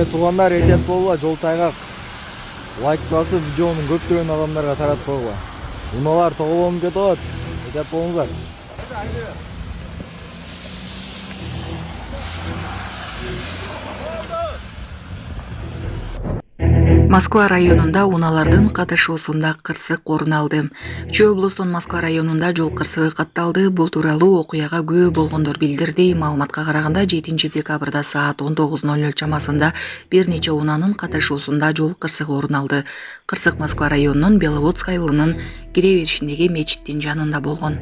Эле туугандар этеп болгула, жол тайгак. Лайк басып, видеонун көптөгөн адамдарга таратып койгула. Унаалар тоголонуп кетип атат. Этеп болуңуздар. Москва районунда унаалардын катышуусунда кырсык орун алды. Чүй облустун Москва районунда жол кырсыгы катталды. Бул тууралуу окуяга күбө болгондор билдирди. Маалыматка караганда 7-декабрда саат 19:00 чамасында бир нече унаанын катышуусунда жол кырсыгы орун алды. Кырсык Москва районунун Беловодск айылынын кире беришиндеги мечиттин жанында болгон.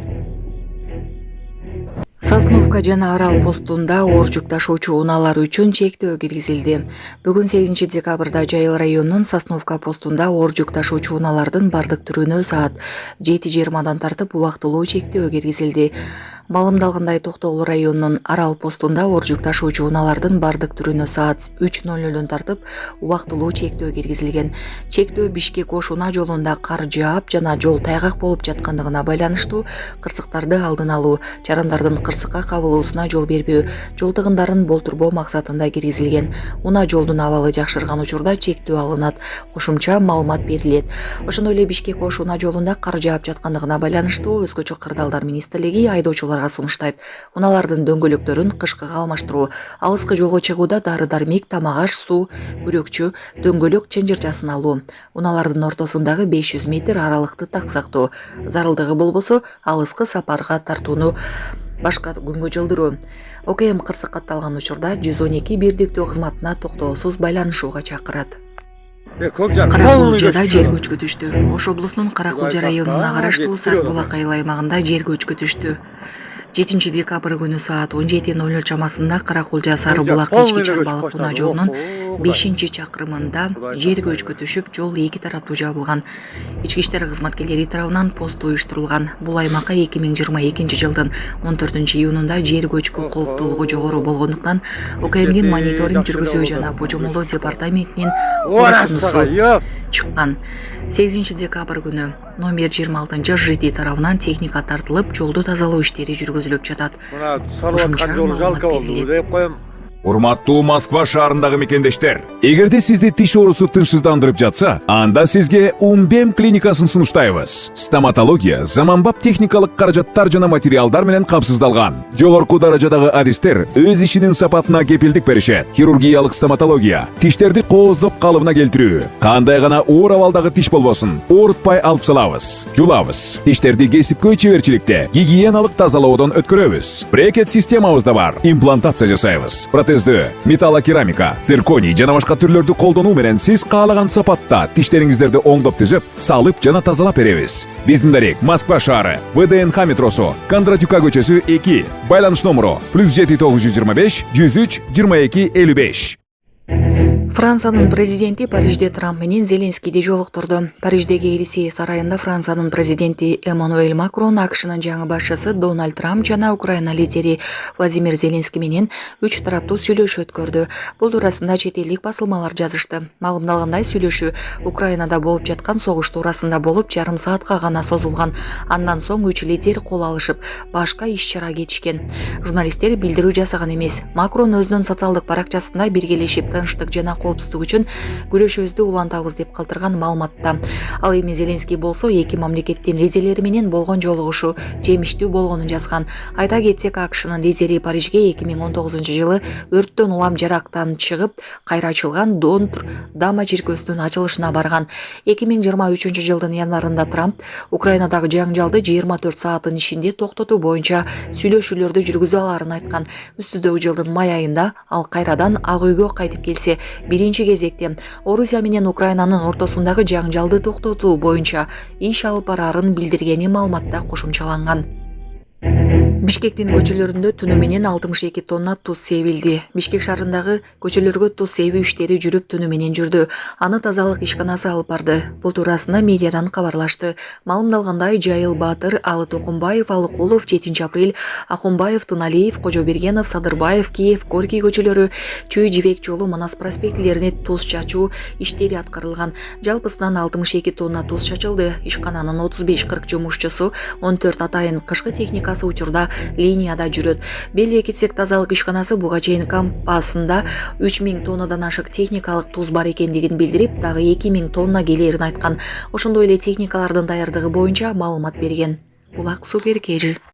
Сосновка жана Арал постунда оор жүк ташуучу унаалар үчүн чектөө киргизилди. Бүгүн 8-декабрда Жайыл районунун Сосновка постунда оор жүк ташуучу унаалардын бардык түрүнө саат 7:20 тартып убактылуу чектөө киргизилди. Маалымдалгандай Токтогул районунун Арал постунда оор жүк ташуучу унаалардын бардык түрүнө саат 3:00 тартып убактылуу чектөө киргизилген. Чектөө Бишкек-Ош унаа жолунда кар жаап жана жол тайгак болуп жаткандыгына байланыштуу кырсыктарды алдын алуу, жарандардын кырсыкка кабылуусуна жол бербөө, жол тыгындарын болтурбоо максатында киргизилген. Унаа жолдун абалы жакшырган учурда чектөө алынат, кошумча маалымат берилет. Ошондой эле Бишкек-Ош унаа жолунда кар жаап жаткандыгына байланыштуу Өзгөчө кырдаалдар министрлиги айдоочуларга сунуштайт. Унаалардын дөңгөлөктөрүн кышкыга алмаштыруу, алыскы жолго чыгууда дары-дармек, тамак-аш, суу, күрөкчү, дөңгөлөк чынжырчасын алуу. Унаалардын ортосундагы 500 метр аралыкты так сактоо, зарылдыгы болбосо алыскы сапарга тартууну башка күнгө жылдыруу. ОКМ кырсык катталган учурда 112 бирдиктөө кызматына токтоосуз байланышууга чакырат. Каракулжада жер көчкү түштү. Ош облусунун Каракулжа районуна караштуу Сарбулак айыл аймагында жер көчкү түштү. 7-декабрь күнү саат 17:00 чамасында Каракулжа Сарбулак ички чарбалык унаа жолунун 5-чакырымында жер көчкү түшүп, жол эки тараптуу жабылган. Ички иштер кызматкерлери тарабынан пост уюштурулган. Бул аймакка 2022 жылдын 14 июнунда жер көчкү кооптуулугу жогору болгондуктан ОКМдин мониторинг жүргүзүү жана божомолдоо департаментинин корутундусу чыккан. 8-декабрь күнү номер 26 ЖД тарабынан техника тартылып, жолду тазалоо иштери жүргүзүлүп жатат. Урматтуу Москва шаарындагы мекендештер, эгерде сизди тиш оорусу тынчсыздандырып жатса, анда сизге Умбем клиникасын сунуштайбыз. Стоматология заманбап техникалык каражаттар жана материалдар менен камсыздалган. Жогорку даражадагы адистер өз ишинин сапатына кепилдик беришет. Хирургиялык стоматология, тиштерди кооздоп калыбына келтирүү, кандай гана оор абалдагы тиш болбосун, оорутпай алып салабыз, жулабыз. Тиштерди кесипкөй чеберчиликте, гигиеналык тазалоодон өткөрөбүз. Брекет системабыз да бар, имплантация жасайбыз. Протездөө, металлокерамика, цирконий жана башка түрлөрдү колдонуу менен сиз каалаган сапатта тиштериңиздерди оңдоп түзөп, салып жана тазалап беребиз. Биздин дарек Москва шаары, ВДНХ метросу, Кондратюка көчөсү 2, байланыш номуру +7 925 103 22 55. Франциянын президенти Парижде Трамп менен Зеленскийди жолуктурду. Париждеги Елисей сарайында Франциянын президенти Эммануэль Макрон, АКШнын жаңы башчысы Дональд Трамп жана Украина лидери Владимир Зеленский менен 3 тараптуу сүйлөшүү өткөрдү. Бул туурасында чет элдик басылмалар жазышты. Маалымдалгандай, сүйлөшүү Украинада болуп жаткан согуш туурасында болуп, жарым саатка гана созулган. Андан соң 3 лидер кол алышып, башка иш-чара кетишкен. Журналисттер билдирүү жасаган эмес. Макрон өзүнүн социалдык баракчасында биргелешип тынчтык жана коопсуздук үчүн күрөшүүбүздү улантабыз деп калтырган маалыматта. Ал эми Зеленский болсо эки мамлекеттин лидерлери менен болгон жолугушуу жемиштүү болгонун жазган. Айта кетсек, АКШнын лидери Парижге 2019 жылы өрттөн улам жарактан чыгып, кайра ачылган Дама чиркөөсүнүн ачылышына барган. 2023 жылдын январында Трамп Украинадагы жаңжалды 24 сааттын ичинде токтотуу боюнча сүйлөшүүлөрдү жүргүзө аларын айткан. Үстүдөгү жылдын май айында ал кайрадан Ак үйгө кайтып келсе, биринчи кезекте Орусия менен Украинанын ортосундагы жаңжалды токтотуу боюнча иш алып барарын билдиргени маалыматта кошумчаланган. Бишкектин көчөлөрүндө түнү менен 62 тонна туз себилди. Бишкек шаарындагы көчөлөргө туз себүү иштери жүрүп түнү менен жүрдү. Аны тазалык ишканасы алып барды. Бул туурасында медиадан кабарлашты. Маалымдалгандай, Жайыл Баатыр, Алы Токумбаев, Алыкулов, 7 апрель, Ахунбаев, Тыналиев, Кожобергенов, Садырбаев, Киев, Горький көчөлөрү, Чүй Жибек жолу, Манас проспектилерине туз чачуу иштери аткарылган. Жалпысынан 62 тонна туз чачылды. Ишкананын 35-40 жумушчусу, 14 атайын кышкы техника техникасы учурда линияда жүрөт. Белгилей кетсек, тазалык ишканасы буга чейин кампасында 3000 тоннадан ашык техникалык туз бар экендигин билдирип, дагы 2000 тонна келерин айткан. Ошондой эле техникалардын даярдыгы боюнча маалымат берген. Булак Суперкежи.